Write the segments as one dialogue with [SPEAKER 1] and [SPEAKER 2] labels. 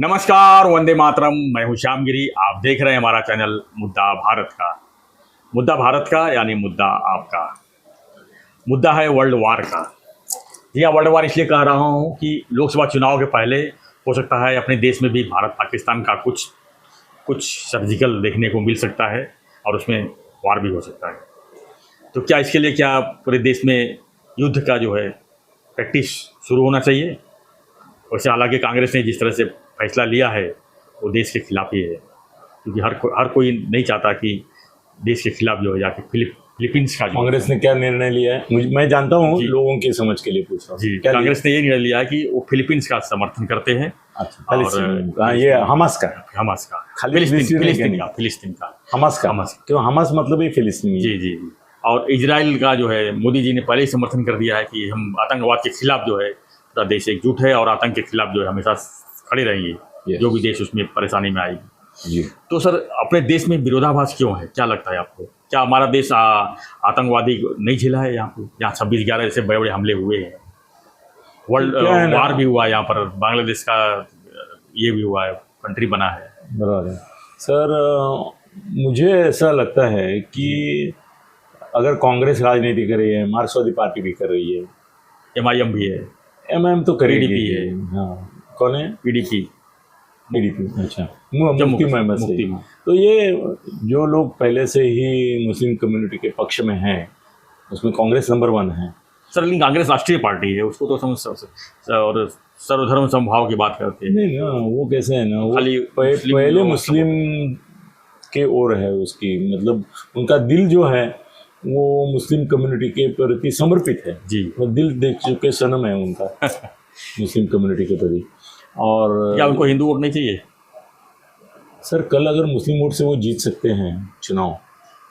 [SPEAKER 1] नमस्कार, वंदे मातरम। मैं हूं श्यामगिरी। आप देख रहे हैं हमारा चैनल मुद्दा भारत का। मुद्दा भारत का यानी मुद्दा आपका। मुद्दा है वर्ल्ड वार का। जी हाँ, वर्ल्ड वार इसलिए कह रहा हूँ कि लोकसभा चुनाव के पहले हो सकता है अपने देश में भी भारत पाकिस्तान का कुछ कुछ सर्जिकल देखने को मिल सकता है और उसमें वार भी हो सकता है। तो क्या इसके लिए क्या पूरे देश में युद्ध का जो है प्रैक्टिस शुरू होना चाहिए? वैसे हालांकि कांग्रेस ने जिस तरह से फैसला लिया है वो देश के खिलाफ ही है, क्योंकि हर कोई नहीं चाहता कि देश के खिलाफ जो है जाके फिलीपींस का
[SPEAKER 2] कांग्रेस ने क्या निर्णय लिया है मैं जानता हूँ, लोगों की समझ के लिए पूछ रहा हूँ।
[SPEAKER 1] जी, कांग्रेस ने ये निर्णय लिया है कि वो फिलीपींस का समर्थन करते हैं।
[SPEAKER 2] अच्छा, और ये हमास का
[SPEAKER 1] फिलिस्तीन का
[SPEAKER 2] हमास क्यों हमास मतलब ही फिलिस्तीनी?
[SPEAKER 1] जी जी। और इजराइल का जो है मोदी जी ने पहले ही समर्थन कर दिया है कि हम आतंकवाद के खिलाफ जो है पूरा देश एकजुट है और आतंक के खिलाफ जो है हमेशा खड़े रहेंगे, जो भी देश उसमें परेशानी में आएगी। तो सर, अपने देश में विरोधाभास क्यों है? क्या लगता है आपको? क्या हमारा देश आतंकवादी नहीं झेला है? यहाँ 26/11 जैसे बड़े बड़े हमले हुए हैं, वर्ल्ड वार भी हुआ, यहाँ पर बांग्लादेश का ये भी हुआ है, कंट्री बना है।
[SPEAKER 2] बराबर है सर। मुझे ऐसा लगता है कि अगर कांग्रेस राजनीति कर रही है, मार्क्सवादी पार्टी भी कर रही है,
[SPEAKER 1] MIM भी है,
[SPEAKER 2] MIM तो करेगी,
[SPEAKER 1] PDP है।
[SPEAKER 2] हाँ, कौन है?
[SPEAKER 1] PDP।
[SPEAKER 2] अच्छा, मुफ्ती मोहम्मद से। तो ये जो लोग पहले से ही मुस्लिम कम्युनिटी के पक्ष में हैं, उसमें कांग्रेस नंबर 1 है
[SPEAKER 1] सर। लेकिन कांग्रेस राष्ट्रीय पार्टी है, उसको तो और सर्वधर्म समभाव की बात करते हैं।
[SPEAKER 2] नहीं ना, वो कैसे है ना, वो
[SPEAKER 1] खाली
[SPEAKER 2] पहले मुस्लिम के ओर है उसकी, मतलब उनका दिल जो है वो मुस्लिम कम्युनिटी के प्रति समर्पित है जी। वो दिल देख चुके सनम है उनका मुस्लिम कम्युनिटी के प्रति। और
[SPEAKER 1] क्या उनको हिंदू वोट नहीं चाहिए?
[SPEAKER 2] सर, कल अगर मुस्लिम वोट से वो जीत सकते हैं चुनाव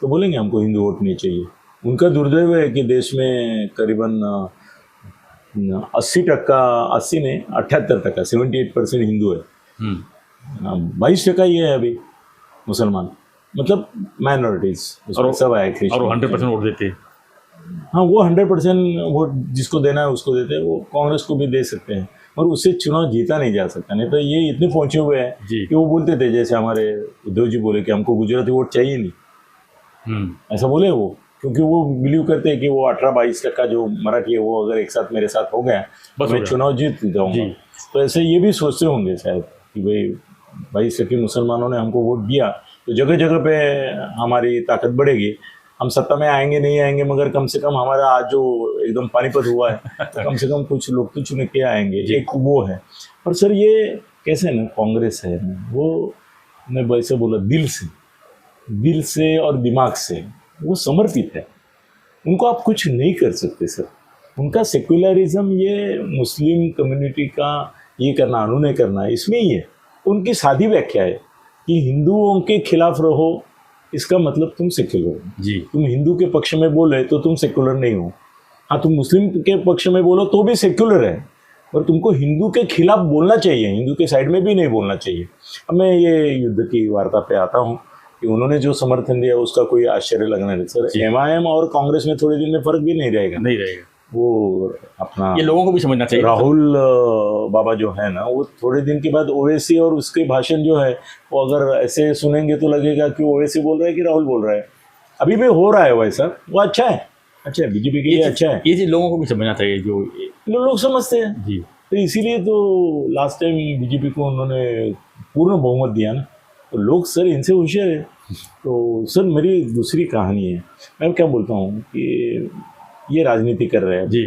[SPEAKER 2] तो बोलेंगे हमको हिंदू वोट नहीं चाहिए। उनका दुर्दैव है कि देश में करीबन 80 ने 78%, 78% हिंदू है। 22% ये है अभी मुसलमान, मतलब माइनॉरिटीज सब आए थे
[SPEAKER 1] और 100% वोट देते हैं।
[SPEAKER 2] हाँ, वो 100% वोट जिसको देना है उसको देते हैं, वो कांग्रेस को भी दे सकते हैं और उससे चुनाव जीता नहीं जा सकता। नहीं तो ये इतने पहुंचे हुए हैं कि वो बोलते थे, जैसे हमारे उद्धव जी बोले कि हमको गुजराती वोट चाहिए नहीं, ऐसा बोले वो, क्योंकि वो बिलीव करते हैं कि वो 18-22% जो मराठी है वो अगर एक साथ मेरे साथ हो गया तो मैं चुनाव जीत जाऊँगा। तो ऐसे ये भी सोचते होंगे शायद कि भाई 22% मुसलमानों ने हमको वोट दिया तो जगह जगह पे हमारी ताकत बढ़ेगी, हम सत्ता में आएंगे नहीं आएंगे मगर कम से कम हमारा आज जो एकदम पानीपत हुआ है तो कम से कम कुछ लोग तो चुन के आएंगे, एक वो है। और सर, ये कैसे है ना, कांग्रेस है वो, मैं वैसे बोला दिल से और दिमाग से वो समर्पित है। उनको आप कुछ नहीं कर सकते सर। उनका सेक्युलरिज्म, ये मुस्लिम कम्युनिटी का ये करना अनुनय करना, इसमें ही है। उनकी सादी व्याख्या है कि हिंदुओं के खिलाफ रहो, इसका मतलब तुम सेक्युलर हो जी। तुम हिंदू के पक्ष में बोले तो तुम सेक्युलर नहीं हो। हाँ, तुम मुस्लिम के पक्ष में बोलो तो भी सेक्युलर है, पर तुमको हिंदू के खिलाफ बोलना चाहिए, हिंदू के साइड में भी नहीं बोलना चाहिए। अब मैं ये युद्ध की वार्ता पे आता हूँ कि उन्होंने जो समर्थन दिया उसका कोई आश्चर्य लगना नहीं सर। MIM और कांग्रेस में थोड़े दिन में फर्क भी नहीं रहेगा। वो अपना
[SPEAKER 1] ये लोगों को भी समझना चाहिए।
[SPEAKER 2] राहुल बाबा जो है ना, वो थोड़े दिन के बाद ओवैसी और उसके भाषण जो है वो अगर ऐसे सुनेंगे तो लगेगा कि ओवैसी बोल रहा है कि राहुल बोल रहा है। अभी भी हो रहा है वैसा, वो अच्छा है बीजेपी के लिए अच्छा है।
[SPEAKER 1] ये चीज लोगों को भी समझना चाहिए, जो
[SPEAKER 2] लोग समझते हैं
[SPEAKER 1] जी।
[SPEAKER 2] तो इसीलिए तो लास्ट टाइम बीजेपी को उन्होंने पूर्ण बहुमत दिया ना, तो लोग सर इनसे होशियार है। तो सर, मेरी दूसरी कहानी है, मैं क्या बोलता हूँ कि ये राजनीति कर रहे हैं जी,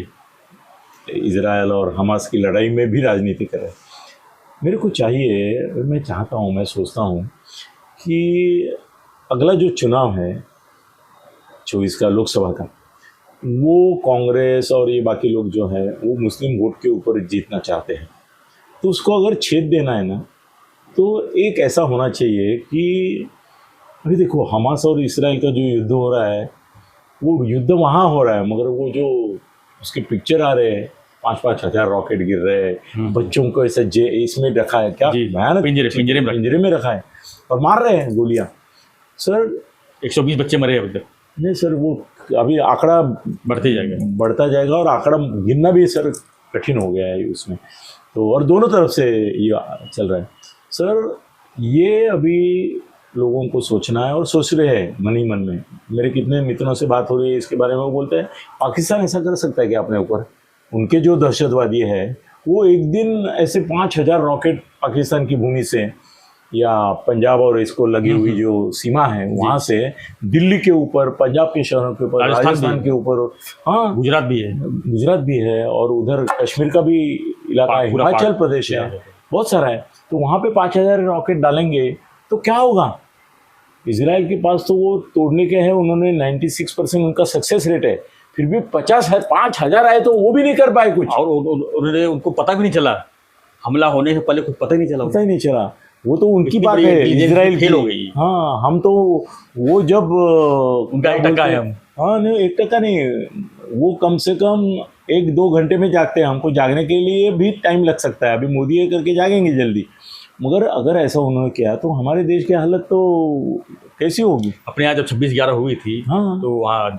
[SPEAKER 2] इजराइल और हमास की लड़ाई में भी राजनीति कर रहे हैं। मेरे को चाहिए, मैं चाहता हूँ, मैं सोचता हूँ कि अगला जो चुनाव है 24 का लोकसभा का, वो कांग्रेस और ये बाकी लोग जो है वो मुस्लिम वोट के ऊपर जीतना चाहते हैं। तो उसको अगर छेद देना है ना, तो एक ऐसा होना चाहिए कि अभी देखो, हमास और इसराइल का जो युद्ध हो रहा है वो युद्ध वहाँ हो रहा है, मगर वो जो उसके पिक्चर आ रहे हैं, 5-5 हज़ार रॉकेट गिर रहे हैं, बच्चों को ऐसे इसमें रखा है, क्या भयानक पिंजरे में रखा है और मार रहे हैं गोलियां। सर
[SPEAKER 1] 120 बच्चे मरे अभी तक।
[SPEAKER 2] नहीं सर, वो अभी आंकड़ा बढ़ता जाएगा और आंकड़ा गिनना भी सर कठिन हो गया है उसमें। तो और दोनों तरफ से ये चल रहा है सर। ये अभी लोगों को सोचना है और सोच रहे हैं मन ही मन में। मेरे कितने मित्रों से बात हो रही है इसके बारे में, वो बोलते हैं पाकिस्तान ऐसा कर सकता है कि अपने ऊपर, उनके जो दहशतवादी है वो एक दिन ऐसे 5,000 रॉकेट पाकिस्तान की भूमि से या पंजाब और इसको लगी हुई जो सीमा है वहाँ से दिल्ली के ऊपर, पंजाब के शहरों के ऊपर, राजस्थान के ऊपर, हाँ गुजरात भी है और उधर कश्मीर का भी इलाका है, हिमाचल प्रदेश है, बहुत सारा है। तो वहाँ पे 5,000 रॉकेट डालेंगे तो क्या होगा? इजराइल के पास तो वो तोड़ने के हैं, उन्होंने 96% उनका सक्सेस रेट है, फिर भी 5,000 आए तो वो भी नहीं कर पाए कुछ।
[SPEAKER 1] और उन्होंने, उनको पता भी नहीं चला, हमला होने से पहले कुछ पता ही नहीं चला।
[SPEAKER 2] वो तो उनकी बात है, इजराइल
[SPEAKER 1] फेल हो गई।
[SPEAKER 2] हाँ, हम तो वो जब
[SPEAKER 1] उनका 1% है हम।
[SPEAKER 2] हाँ नहीं, 1% नहीं, वो कम से कम 1-2 घंटे में जागते हैं। हमको जागने के लिए भी टाइम लग सकता है, अभी मोदी ये करके जागेंगे जल्दी, मगर अगर ऐसा उन्होंने किया तो हमारे देश की हालत तो कैसी होगी?
[SPEAKER 1] अपने यहाँ जब 26/11 हुई थी,
[SPEAKER 2] हाँ
[SPEAKER 1] तो वहाँ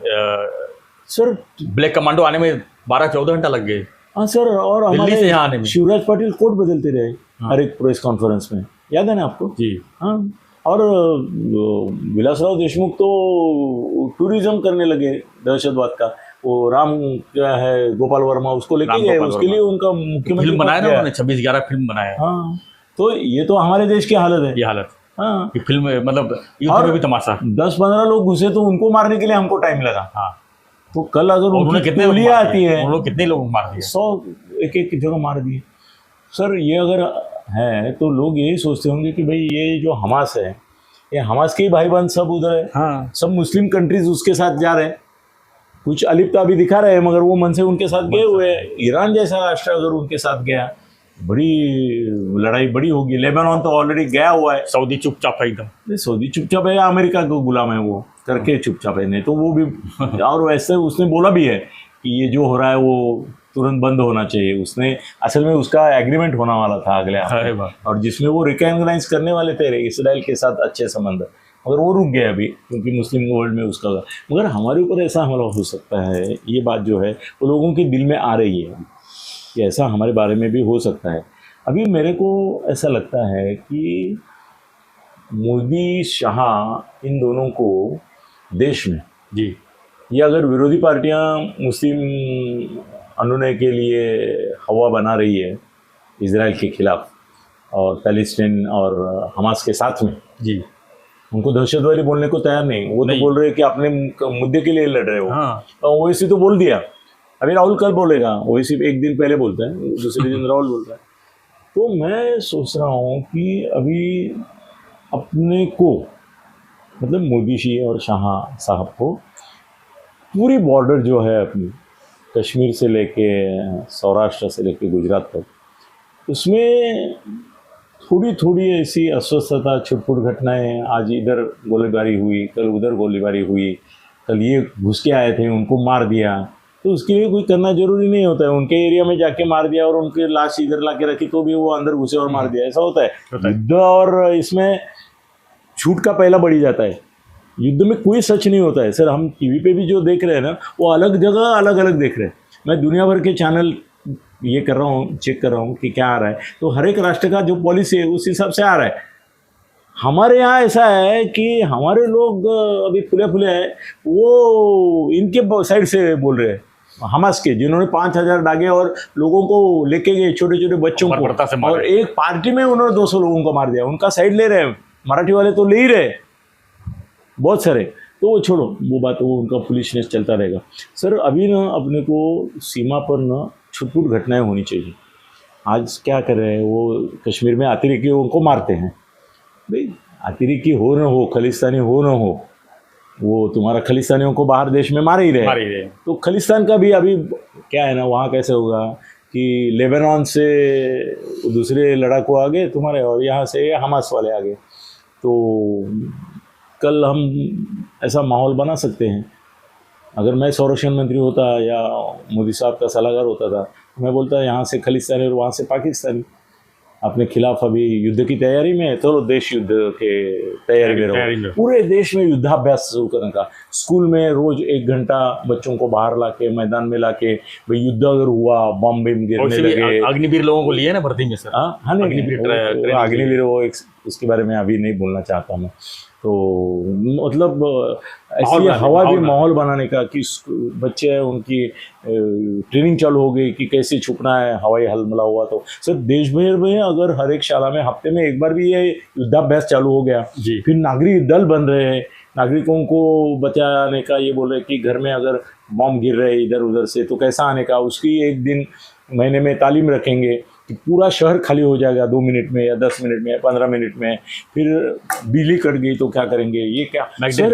[SPEAKER 2] सर
[SPEAKER 1] ब्लैक कमांडो आने में 12-14 घंटा लग गए।
[SPEAKER 2] हाँ सर, और
[SPEAKER 1] दिल्ली से यहाँ आने
[SPEAKER 2] हमारे
[SPEAKER 1] में
[SPEAKER 2] शिवराज पाटिल कोड बदलते रहे हर एक प्रेस कॉन्फ्रेंस में, याद है ना आपको?
[SPEAKER 1] जी
[SPEAKER 2] हाँ, और विलासराव देशमुख तो टूरिज्म करने लगे दहशतवाद का। वो राम क्या है, गोपाल वर्मा, उसको लेके गए, उसके लिए उनका मुख्यमंत्री
[SPEAKER 1] फिल्म बनाया ना उन्होंने, 26/11 फिल्म बनाया।
[SPEAKER 2] हाँ, तो ये तो हमारे देश की हालत है,
[SPEAKER 1] ये हालत।
[SPEAKER 2] हाँ,
[SPEAKER 1] कि फिल्म मतलब युद्ध में भी तमाशा।
[SPEAKER 2] 10-15 लोग घुसे तो उनको मारने के लिए हमको टाइम लगा।
[SPEAKER 1] हाँ,
[SPEAKER 2] तो कल अगर
[SPEAKER 1] उन्होंने
[SPEAKER 2] उनकी
[SPEAKER 1] कितने
[SPEAKER 2] गोलियां आती है,
[SPEAKER 1] उन्होंने कितने लोग मार दिए?
[SPEAKER 2] 100 एक जगह मार दिए सर। ये अगर है तो लोग यही सोचते होंगे कि भाई ये जो हमास है, ये हमास के ही भाई बहन सब उधर है,
[SPEAKER 1] हाँ,
[SPEAKER 2] सब मुस्लिम कंट्रीज उसके साथ जा रहे हैं, कुछ अलिप्ता भी दिखा रहे हैं, मगर वो मन से उनके साथ गए हुए हैं। ईरान जैसा राष्ट्र अगर उनके साथ गया, बड़ी लड़ाई बड़ी होगी। लेबनान तो ऑलरेडी गया हुआ है।
[SPEAKER 1] सऊदी चुपचाप है एकदम।
[SPEAKER 2] नहीं, सऊदी चुपचाप है या अमेरिका को गुलाम है, वो करके चुपचाप है, नहीं तो वो भी और वैसे उसने बोला भी है कि ये जो हो रहा है वो तुरंत बंद होना चाहिए। उसने असल में उसका एग्रीमेंट होना वाला था अगले हफ्ते, और जिसमें वो रिकॉग्नाइज करने वाले थे इसराइल के साथ अच्छे संबंध, मगर वो रुक गया अभी क्योंकि मुस्लिम वर्ल्ड में उसका। मगर हमारे ऊपर ऐसा हमला हो सकता है, ये बात जो है वो लोगों के दिल में आ रही है कि ऐसा हमारे बारे में भी हो सकता है। अभी मेरे को ऐसा लगता है कि मोदी शाह इन दोनों को देश में
[SPEAKER 1] जी,
[SPEAKER 2] ये अगर विरोधी पार्टियां मुस्लिम अनुनय के लिए हवा बना रही है इजराइल के खिलाफ और पैलेस्टीन और हमास के साथ में,
[SPEAKER 1] जी,
[SPEAKER 2] उनको दहशतवादी बोलने को तैयार नहीं, वो तो बोल रहे हैं कि अपने मुद्दे के लिए लड़ रहे हो।
[SPEAKER 1] हाँ,
[SPEAKER 2] तो ओवैसी तो बोल दिया, अभी राहुल कल बोलेगा, ओवैसी एक दिन पहले बोलता है, दूसरे दिन राहुल बोलता है। तो मैं सोच रहा हूँ कि अभी अपने को, मतलब मोदी जी और शाह साहब को, पूरी बॉर्डर जो है अपनी, कश्मीर से लेके सौराष्ट्र से लेके गुजरात तक, उसमें थोड़ी थोड़ी ऐसी अस्वस्थता, छुटपुट घटनाएं, आज इधर गोलीबारी हुई, कल उधर गोलीबारी हुई, कल ये घुस के आए थे उनको मार दिया, तो उसके लिए कोई करना जरूरी नहीं होता है। उनके एरिया में जाके मार दिया और उनकी लाश इधर ला के रखी तो भी वो अंदर घुसे और मार दिया, ऐसा होता है युद्ध। और इसमें झूठ का पहला बढ़ी जाता है, युद्ध में कोई सच नहीं होता है सर। हम टीवी पे भी जो देख रहे हैं ना, वो अलग जगह अलग अलग देख रहे हैं। मैं दुनिया भर के चैनल ये कर रहा हूँ, चेक कर रहा हूँ कि क्या आ रहा है, तो हर एक राष्ट्र का जो पॉलिसी है उस हिसाब से आ रहा है। हमारे यहाँ ऐसा है कि हमारे लोग अभी फुले फुले हैं, वो इनके साइड से बोल रहे हैं, हमास के, जिन्होंने 5,000 डागे और लोगों को लेके गए, छोटे छोटे बच्चों को, और एक पार्टी में उन्होंने 200 लोगों को मार दिया। उनका साइड ले रहे हैं, मराठी वाले तो ले ही रहे बहुत सारे, तो वो छोड़ो वो बात, वो उनका पुलिसनेस चलता रहेगा सर। अभी ना अपने को सीमा पर ना छुटपुट घटनाएं होनी चाहिए। आज क्या कर रहे हैं वो, कश्मीर में अतिरेकियों को मारते हैं। भाई अतिरेकी हो न हो, खलिस्तानी हो न हो, वो तुम्हारा खलिस्तानियों को बाहर देश में मार ही रहे। तो खलिस्तान का भी अभी क्या है ना, वहाँ कैसे होगा कि लेबनान से दूसरे लड़ाकू आ गए तुम्हारे, और यहाँ से हमास वाले आ गए। तो कल हम ऐसा माहौल बना सकते हैं। अगर मैं संरक्षण मंत्री होता या मोदी साहब का सलाहकार होता था, मैं बोलता यहाँ से खलिस्तानी और वहाँ से पाकिस्तानी। अपने खिलाफ अभी युद्ध की तैयारी में है, तो देश युद्ध के तैयारी में रहो। पूरे देश में युद्धाभ्यास शुरू करने का, स्कूल में रोज 1 घंटा बच्चों को बाहर लाके मैदान में लाके, भाई युद्ध अगर हुआ, बम बिम गिरने लगे।
[SPEAKER 1] अग्निवीर लोगों को लिए ना भर्ती में सर?
[SPEAKER 2] हाँ, अग्निवीर वो उसके बारे में अभी नहीं बोलना चाहता मैं। तो मतलब ऐसी हवा भी माहौल बनाने का कि बच्चे हैं उनकी ट्रेनिंग चालू हो गई कि कैसे छुपना है हवाई हमला हुआ तो। सर देश भर में अगर हर एक शाला में हफ्ते में एक बार भी ये युद्धाभ्यास चालू हो गया, फिर नागरिक दल बन रहे हैं, नागरिकों को बचाने का, ये बोल रहे कि घर में अगर बम गिर रहे इधर उधर से तो कैसा आने का, उसकी एक दिन महीने में तालीम रखेंगे कि पूरा शहर खाली हो जाएगा 2 मिनट में या 10 मिनट में या 15 मिनट में। फिर बिजली कट गई तो क्या करेंगे, ये क्या सर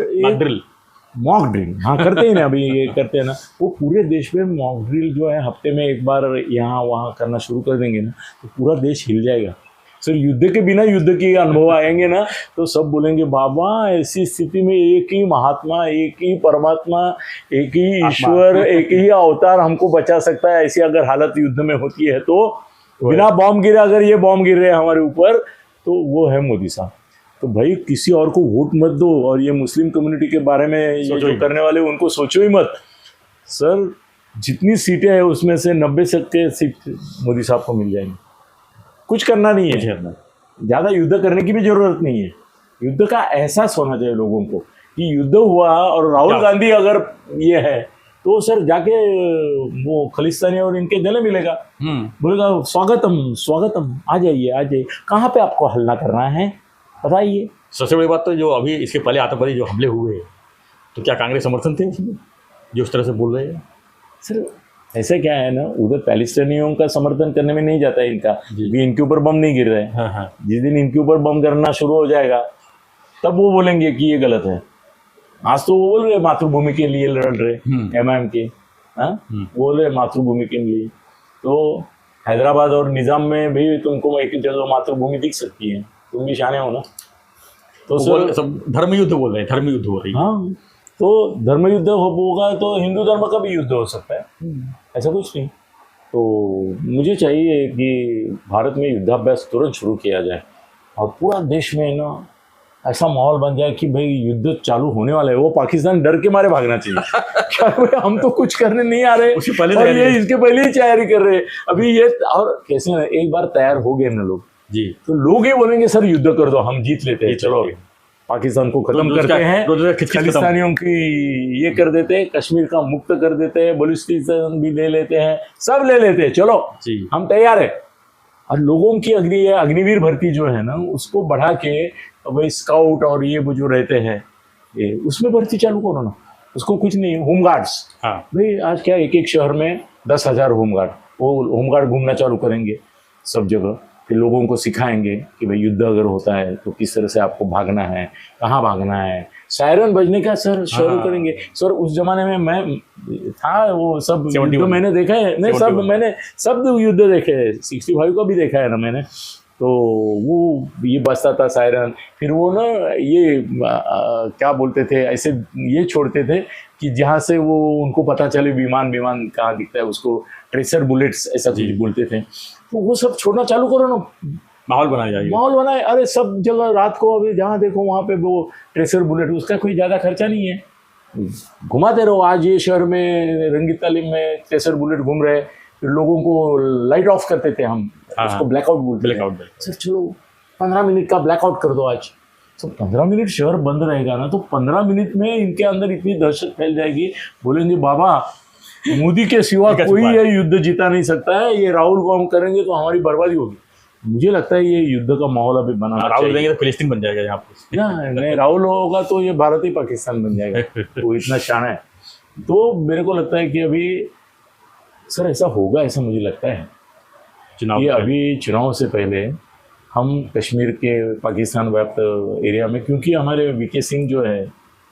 [SPEAKER 2] मॉक ड्रिल हाँ करते हैं ना, अभी ये करते हैं ना, वो पूरे देश में मॉक ड्रिल जो है हफ्ते में एक बार यहाँ वहाँ करना शुरू कर देंगे ना, तो पूरा देश हिल जाएगा। सर युद्ध के बिना युद्ध के अनुभव आएंगे ना, तो सब बोलेंगे बाबा ऐसी स्थिति में एक ही महात्मा, एक ही परमात्मा, एक ही ईश्वर, एक ही अवतार हमको बचा सकता है। ऐसी अगर हालत युद्ध में होती है तो बिना बॉम्ब गिरे, अगर ये बॉम्ब गिर रहे हैं हमारे ऊपर, तो वो है मोदी साहब। तो भाई किसी और को वोट मत दो, और ये मुस्लिम कम्युनिटी के बारे में ये जो करने वाले उनको सोचो ही मत। सर जितनी सीटें हैं उसमें से 90% सीट मोदी साहब को मिल जाएंगी। कुछ करना नहीं है, ज़्यादा युद्ध करने की भी जरूरत नहीं है। युद्ध का एहसास होना चाहिए लोगों को कि युद्ध हुआ, और राहुल गांधी अगर ये है तो सर जाके वो खलिस्तानी और इनके गले मिलेगा, बोलेगा स्वागतम स्वागतम, आ जाइए। कहाँ पे आपको हल्ला करना है बताइए।
[SPEAKER 1] सबसे बड़ी बात तो जो अभी इसके पहले आतंकवादी जो हमले हुए, तो क्या कांग्रेस समर्थन थे इसमें जो उस तरह से बोल रहे हैं?
[SPEAKER 2] सर ऐसा क्या है ना, उधर पैलेस्टाइनियों का समर्थन करने में नहीं जाता है इनका, भी इनके ऊपर बम नहीं गिर रहे हैं।
[SPEAKER 1] हाँ।
[SPEAKER 2] जिस दिन इनके ऊपर बम गिरना शुरू हो जाएगा तब वो बोलेंगे कि ये गलत है। आज तो वो बोल रहे मातृभूमि के लिए लड़ रहे MIM के, बोल रहे मातृभूमि के लिए। तो हैदराबाद और निजाम में भी तुमको एक जगह मातृभूमि दिख सकती है, तुम भी शाने हो ना। तो सर
[SPEAKER 1] सब धर्म युद्ध बोल रहे हैं, धर्म युद्ध हो रही है।
[SPEAKER 2] हाँ, तो धर्म युद्ध होगा तो हिंदू धर्म का भी युद्ध हो सकता है, ऐसा कुछ नहीं। तो मुझे चाहिए कि भारत में युद्धाभ्यास तुरंत शुरू किया जाए, और पूरा देश में ना ऐसा माहौल बन जाए कि भाई युद्ध चालू होने वाला है, वो पाकिस्तान डर के मारे भागना चाहिए। क्या भाई हम तो कुछ करने नहीं आ रहे,
[SPEAKER 1] उसके पहले
[SPEAKER 2] और ये इसके पहले ही तैयारी कर रहे हैं अभी ये। और कैसे ना, एक बार तैयार हो गए ना लोग
[SPEAKER 1] जी,
[SPEAKER 2] तो लोग ये बोलेंगे सर युद्ध कर दो, हम जीत लेते हैं, चलो पाकिस्तान को खत्म करते हैं, खालिस्तानियों की ये कर देते हैं, कश्मीर का मुक्त कर देते हैं, बलूचिस्तान भी ले लेते हैं, सब ले लेते हैं, चलो हम तैयार है। और लोगों की अग्निवीर भर्ती जो है ना, उसको बढ़ा के भाई स्काउट और ये वो जो रहते हैं ये उसमें भर्ती चालू करो ना, उसको कुछ नहीं। होमगार्ड्स, भाई आज क्या एक शहर में 10,000 होमगार्ड, वो होमगार्ड घूमना चालू करेंगे सब जगह, फिर लोगों को सिखाएंगे कि भाई युद्ध अगर होता है तो किस तरह से आपको भागना है, कहाँ भागना है, सायरन बजने का सर शुरू करेंगे। सर उस जमाने में मैं था, वो सब युद्ध मैंने देखा है, नहीं सब मैंने सब युद्ध देखे हैं, 65 का भी देखा है ना मैंने। तो वो ये बजता था सायरन, फिर वो ना ये क्या बोलते थे, ऐसे ये छोड़ते थे कि जहाँ से वो उनको पता चले विमान कहाँ दिखता है, उसको ट्रेसर बुलेट्स ऐसा कुछ बोलते थे। तो वो सब छोड़ना चालू करो ना,
[SPEAKER 1] माहौल बनाया जाए,
[SPEAKER 2] माहौल बनाए। अरे सब जगह रात को अभी जहाँ देखो वहाँ पे वो ट्रेसर बुलेट, उसका कोई ज़्यादा खर्चा नहीं है, घुमाते रहो। आज ये शहर में रंगीत तालीम में ट्रेसर बुलेट घूम रहे, फिर लोगों को लाइट ऑफ करते थे हम, उसको ब्लैकआउट बोलते थे। सर चलो 15 मिनट का ब्लैकआउट कर दो आज, तो 15 मिनट शहर बंद रहेगा ना, तो 15 मिनट में इनके अंदर इतनी दहशत फैल जाएगी, बोलेंगे बाबा मोदी के सिवा कोई ये युद्ध जीता नहीं सकता है, ये राहुल को हम करेंगे तो हमारी बर्बादी होगी। मुझे लगता है ये युद्ध का माहौल अभी बनाना
[SPEAKER 1] राहुल देंगे तो फिलिस्तीन बन जाएगा यहाँ पे
[SPEAKER 2] ना, नहीं राहुल होगा तो ये भारत ही पाकिस्तान बन जाएगा, वो इतना शान है। तो मेरे को लगता है कि अभी सर ऐसा होगा, ऐसा मुझे लगता है कि अभी चुनाव से पहले हम कश्मीर के पाकिस्तान व्याप्त एरिया में, क्योंकि हमारे VK सिंह जो है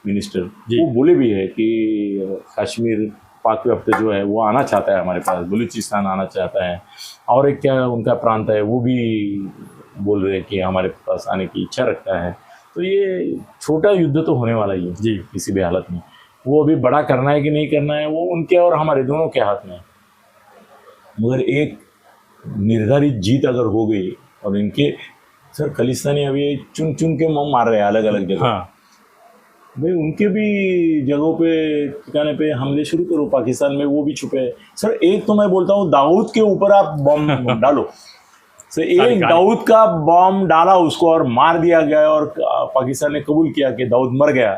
[SPEAKER 2] मिनिस्टर, वो बोले भी है कि कश्मीर पाक व्याप्त जो है वो आना चाहता है हमारे पास, बलूचिस्तान आना चाहता है, और एक क्या उनका प्रांत है वो भी बोल रहे हैं कि हमारे पास आने की इच्छा रखता है। तो ये छोटा युद्ध तो होने वाला ही है जी किसी भी हालत में। वो अभी बड़ा करना है कि नहीं करना है वो उनके और हमारे दोनों के हाथ में है, मगर एक निर्धारित जीत अगर हो गई और इनके सर खालिस्तानी अभी चुन चुन के मार रहे हैं अलग अलग जगह।
[SPEAKER 1] हाँ
[SPEAKER 2] भाई उनके भी जगहों पे ठिकाने पे हमले शुरू करो, पाकिस्तान में वो भी छुपे हैं। सर एक तो मैं बोलता हूँ दाऊद के ऊपर आप बम डालो। सर एक दाऊद का बम डाला उसको और मार दिया गया, और पाकिस्तान ने कबूल किया कि दाऊद मर गया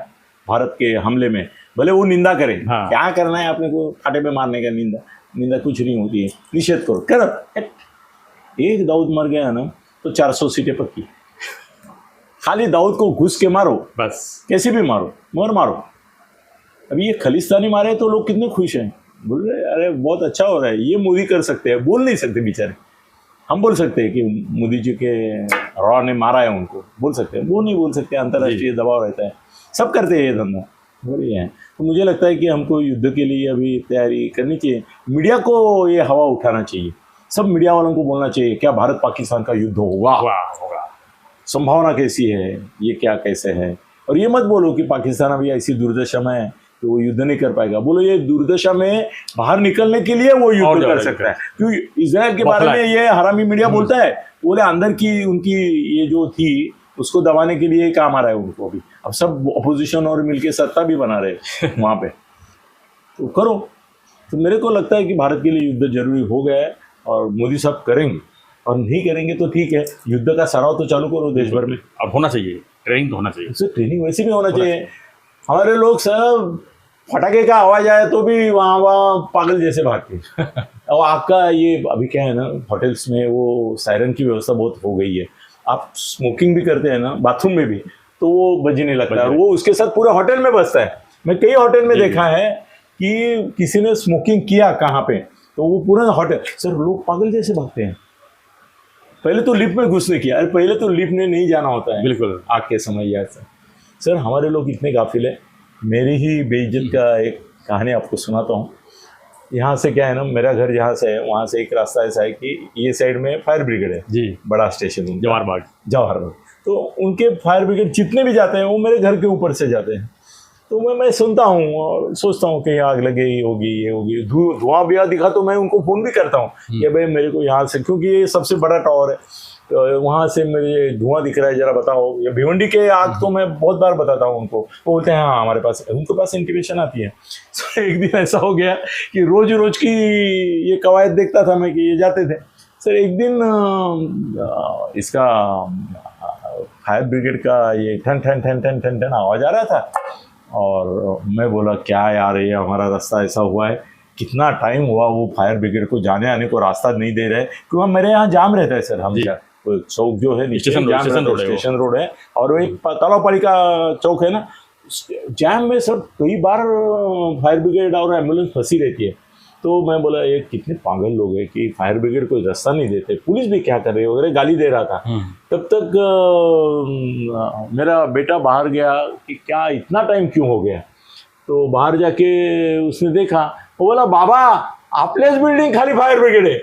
[SPEAKER 2] भारत के हमले में। भले वो निंदा करे,
[SPEAKER 1] हाँ।
[SPEAKER 2] क्या करना है आपने को फाटे पे मारने का, निंदा कुछ नहीं होती है, निषेध करो कर। एक दाऊद मर गया ना तो 400 सीटें पक्की। खाली दाऊद को घुस के मारो,
[SPEAKER 1] बस
[SPEAKER 2] कैसे भी मारो मगर मारो। अभी ये खालिस्तानी मारे तो लोग कितने खुश हैं, बोल रहे अरे बहुत अच्छा हो रहा है, ये मोदी कर सकते हैं। बोल नहीं सकते बेचारे, हम बोल सकते हैं कि मोदी जी के रॉ ने मारा है उनको, बोल सकते हैं, वो नहीं बोल सकते, अंतर्राष्ट्रीय दबाव रहता है, सब करते हैं ये धंधा, बोलिए हैं। तो मुझे लगता है कि हमको युद्ध के लिए अभी तैयारी करनी चाहिए। मीडिया को ये हवा उठाना चाहिए, सब मीडिया वालों को बोलना चाहिए क्या भारत पाकिस्तान का युद्ध होगा, संभावना कैसी है, ये क्या कैसे है। और ये मत बोलो कि पाकिस्तान अभी ऐसी दुर्दशा में है कि वो युद्ध नहीं कर पाएगा, बोलो ये दुर्दशा में बाहर निकलने के लिए वो युद्ध कर सकता है। क्योंकि इजराइल के बारे में ये हरामी मीडिया बोलता है, बोले अंदर की उनकी ये जो थी उसको दबाने के लिए काम आ रहा है उनको। अभी अब सब अपोजिशन और मिलके सत्ता भी बना रहे वहाँ पे, तो करो। तो मेरे को लगता है कि भारत के लिए युद्ध जरूरी हो गया है और मोदी साहब करेंगे, और नहीं करेंगे तो ठीक है, युद्ध का सराव तो चालू करो देश भर में।
[SPEAKER 3] अब होना चाहिए, ट्रेनिंग तो होना चाहिए,
[SPEAKER 2] उससे ट्रेनिंग वैसे भी होना चाहिए। हमारे लोग सब फटाके का आवाज आया तो भी वहाँ पागल जैसे भागते। और आपका ये अभी क्या है ना, होटल्स में वो सायरन की व्यवस्था बहुत हो गई है, आप स्मोकिंग भी करते हैं ना बाथरूम में भी, तो वो बजने लगता है, वो उसके साथ पूरा होटल में बजता है। मैं कई होटल में देखा है कि किसी ने स्मोकिंग किया कहाँ पे, तो वो पूरा होटल, सर लोग पागल जैसे भागते हैं। पहले तो लिफ्ट में घुसने किया, अरे पहले तो लिफ्ट में नहीं जाना होता है,
[SPEAKER 3] बिल्कुल
[SPEAKER 2] आग के समय यार। सर हमारे लोग इतने गाफिल है। मेरी ही बेइज्जत का एक कहानी आपको सुनाता हूँ। यहाँ से क्या है ना, मेरा घर जहाँ से है वहाँ से एक रास्ता ऐसा है कि ये साइड में फायर ब्रिगेड है
[SPEAKER 3] जी,
[SPEAKER 2] बड़ा स्टेशन
[SPEAKER 3] जवाहर बाग।
[SPEAKER 2] तो उनके फायर ब्रिगेड जितने भी जाते हैं वो मेरे घर के ऊपर से जाते हैं। तो मैं सुनता हूँ और सोचता हूँ कि आग लगे होगी, ये होगी, धुआं भी दिखा तो मैं उनको फ़ोन भी करता हूँ कि भाई मेरे को यहाँ से, क्योंकि ये सबसे बड़ा टावर है, तो वहाँ से मुझे धुआं दिख रहा है, ज़रा बताओ। या भिवंडी के आग तो मैं बहुत बार बताता हूँ उनको, वो बोलते हैं हाँ हमारे पास, उनके पास इंटीमेशन आती है। तो एक दिन ऐसा हो गया कि रोज़ रोज़ की ये कवायद देखता था मैं कि ये जाते थे। सर एक दिन इसका फायर ब्रिगेड का ये ठन ठन ठन ठन ठन ठन आवाज़ आ रहा था, और मैं बोला क्या यार ये हमारा रास्ता ऐसा हुआ है, कितना टाइम हुआ वो फायर ब्रिगेड को जाने आने को रास्ता नहीं दे रहे, क्योंकि मेरे यहाँ जाम रहता है सर। हम चौक जो है स्टेशन रोड है, और वो एक तालापाड़ी का चौक है ना, जैम में सर कई बार फायर ब्रिगेड और एम्बुलेंस फंसी रहती है। तो मैं बोला ये कितने पागल लोग हैं कि फायर ब्रिगेड कोई रास्ता नहीं देते, पुलिस भी क्या कर रही है वगैरह, गाली दे रहा था। तब तक मेरा बेटा बाहर गया कि क्या इतना टाइम क्यों हो गया, तो बाहर जाके उसने देखा, वो बोला बाबा आपल्याच बिल्डिंग खाली फायर ब्रिगेड आहे,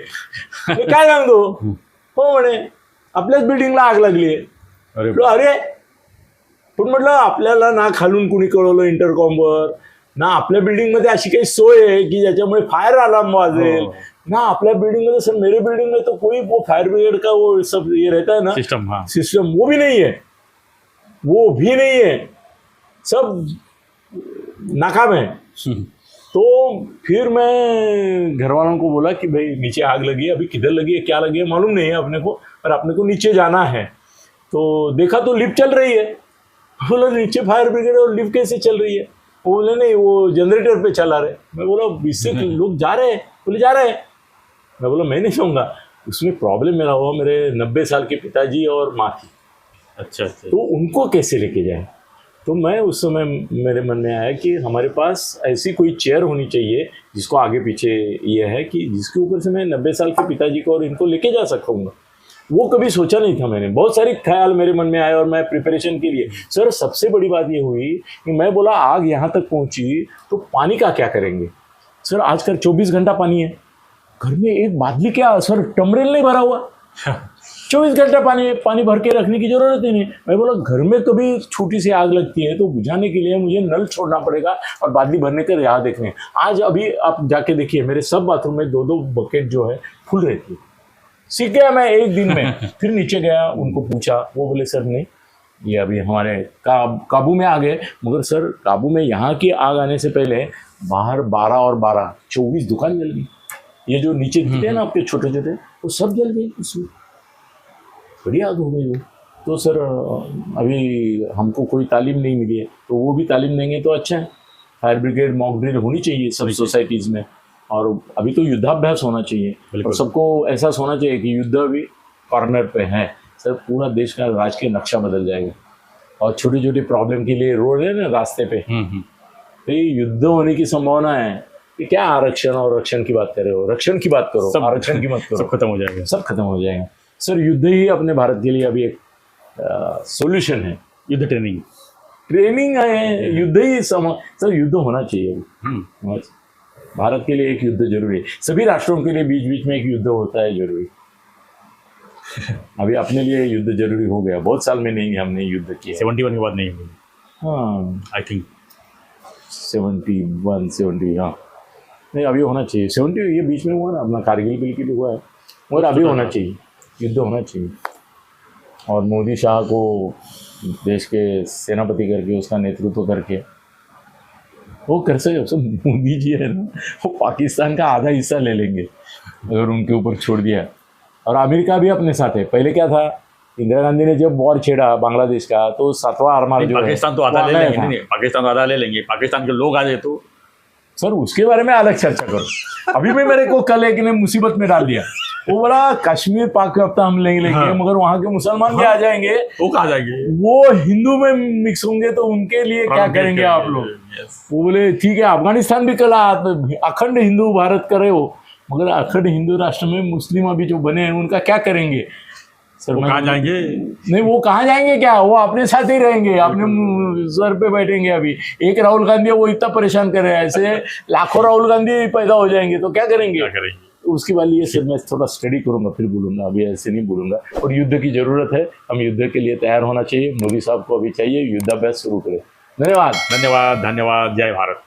[SPEAKER 2] काय सांगतो, हो म्हणे आपल्याच बिल्डिंगला आग लागली आहे। अरे पण म्हटलं आपल्याला ना खालून कुणी कळवलं इंटरकॉमवर, ना आपल्या बिल्डिंगमध्ये अशी काही सोय आहे की ज्याच्यामुळे फायर अलार्म वाजेल, ना आपल्या बिल्डिंग में, सर मेरे बिल्डिंग में तो कोई वो फायर ब्रिगेड का वो सब ये रहता है ना सिस्टम, वो भी नहीं है, सब नाकाम है। तो फिर मैं घर वालों को बोला कि भाई नीचे आग लगी है, अभी किधर लगी है क्या लगी है मालूम नहीं है अपने को, और अपने को नीचे जाना है। तो देखा तो लिफ्ट चल रही है, बोला नीचे फायर ब्रिगेड और लिफ्ट कैसे चल रही है, वो बोले नहीं वो जनरेटर पे चला रहे। मैं बोला इससे लोग जा रहे हैं, बोले जा रहे हैं। मैं बोला मैं नहीं जाऊँगा, उसमें प्रॉब्लम मेरा हुआ, मेरे 90 साल के पिताजी और माँ थी।
[SPEAKER 3] अच्छा,
[SPEAKER 2] तो उनको कैसे लेके जाए। तो मैं उस समय मेरे मन में आया कि हमारे पास ऐसी कोई चेयर होनी चाहिए जिसको आगे पीछे ये है कि जिसके ऊपर से मैं 90 साल के पिताजी को और इनको लेके जा सकूँगा। वो कभी सोचा नहीं था मैंने, बहुत सारे ख्याल मेरे मन में आए और मैं प्रिपरेशन के लिए। सर सबसे बड़ी बात ये हुई कि मैं बोला आग यहाँ तक पहुँची तो पानी का क्या करेंगे। सर आजकल 24 घंटा पानी है, घर में एक बादली क्या सर टमरेल नहीं भरा हुआ, 24 घंटा पानी भर के रखने की जरूरत ही नहीं। मैं बोला घर में कभी छोटी सी आग लगती है तो बुझाने के लिए मुझे नल छोड़ना पड़ेगा और बादली भरने के राह देखने। आज अभी आप जाके देखिए मेरे सब बाथरूम में 2-2 बकेट जो है फुल रहती है। सीख गया मैं एक दिन में। फिर नीचे गया, उनको पूछा, वो बोले सर नहीं, ये अभी हमारे काबू में आ गए। मगर सर काबू में यहाँ की आग आने से पहले बाहर 12 और 12 24 दुकान जल गई। ये जो नीचे दिखते हैं ना आपके छोटे छोटे, वो सब जल गई उसमें, बड़ी आग हो गई वो। तो सर अभी हमको कोई तालीम नहीं मिली है, तो वो भी तालीम देंगे तो अच्छा है। फायर ब्रिगेड मॉक ड्रिल होनी चाहिए सब सोसाइटीज़ में, और अभी तो युद्धाभ्यास होना चाहिए और सबको एहसास होना चाहिए कि युद्ध अभी कॉर्नर पे है। सर पूरा देश का राजकीय नक्शा बदल जाएगा। और छोटी छोटी प्रॉब्लम के लिए रोड है ना रास्ते पे, तो ये युद्ध होने की संभावना है। कि क्या आरक्षण और रक्षण की बात कर रहे हो, रक्षण की बात करो, आरक्षण की मत करो,
[SPEAKER 1] सब खत्म हो जाएगा,
[SPEAKER 2] सब खत्म हो जाएगा। सर युद्ध ही अपने भारत के लिए अभी एक सॉल्यूशन है।
[SPEAKER 1] युद्ध
[SPEAKER 2] ट्रेनिंग है, युद्ध ही सर युद्ध होना चाहिए अभी। भारत के लिए एक युद्ध जरूरी है, सभी राष्ट्रों के लिए बीच बीच में एक युद्ध होता है जरूरी। अभी अपने लिए युद्ध जरूरी हो गया, बहुत साल में नहीं हमने युद्ध किया।
[SPEAKER 1] 71 के बाद नहीं हुई,
[SPEAKER 2] हाँ
[SPEAKER 1] आई थिंक
[SPEAKER 2] 71 70, हाँ नहीं अभी होना चाहिए। 70 ये बीच में हुआ ना अपना, कारगिल बिल के लिए हुआ है, और अभी होना चाहिए, युद्ध होना चाहिए। और मोदी शाह को देश के सेनापति करके, उसका नेतृत्व करके वो कर सके। सब मोदी जी है ना, वो पाकिस्तान का आधा हिस्सा ले लेंगे अगर उनके ऊपर छोड़ दिया। और अमेरिका भी अपने साथ है। पहले क्या था, इंदिरा गांधी ने जब वॉर छेड़ा बांग्लादेश का, तो 7वां आर्मार जो
[SPEAKER 1] पाकिस्तान तो आधा ले लेंगे, नहीं पाकिस्तान तो आधा ले लेंगे, पाकिस्तान के लोग आ जाए तो
[SPEAKER 2] सर उसके बारे में अलग चर्चा करो। अभी भी मेरे को कल एक ने मुसीबत में डाल दिया, वो बोला कश्मीर पाक हफ्ता हम लेंगे, मगर वहाँ के मुसलमान भी आ जाएंगे,
[SPEAKER 1] वो कहाँ जाएंगे,
[SPEAKER 2] वो हिंदू में मिक्स होंगे, तो उनके लिए क्या करेंगे आप लोग। वो बोले ठीक है, अफगानिस्तान भी कल अखंड हिंदू भारत करे हो, मगर अखंड हिंदू राष्ट्र में मुस्लिम अभी जो बने हैं उनका क्या करेंगे। सर
[SPEAKER 1] वो कहाँ जाएंगे,
[SPEAKER 2] नहीं वो कहाँ जाएंगे, क्या वो अपने साथ ही रहेंगे, अपने सर पे बैठेंगे। अभी एक राहुल गांधी है, वो इतना परेशान कर रहे हैं, ऐसे लाखों राहुल गांधी पैदा हो जाएंगे तो क्या करेंगे। उसकी बात ये सर मैं थोड़ा स्टडी करूंगा फिर बोलूंगा, अभी ऐसे नहीं बोलूंगा। और युद्ध की जरूरत है, हम युद्ध के लिए तैयार होना चाहिए। मोदी साहब को अभी चाहिए युद्धाभ्यास शुरू करें। धन्यवाद।
[SPEAKER 1] धन्यवाद, धन्यवाद। जय भारत।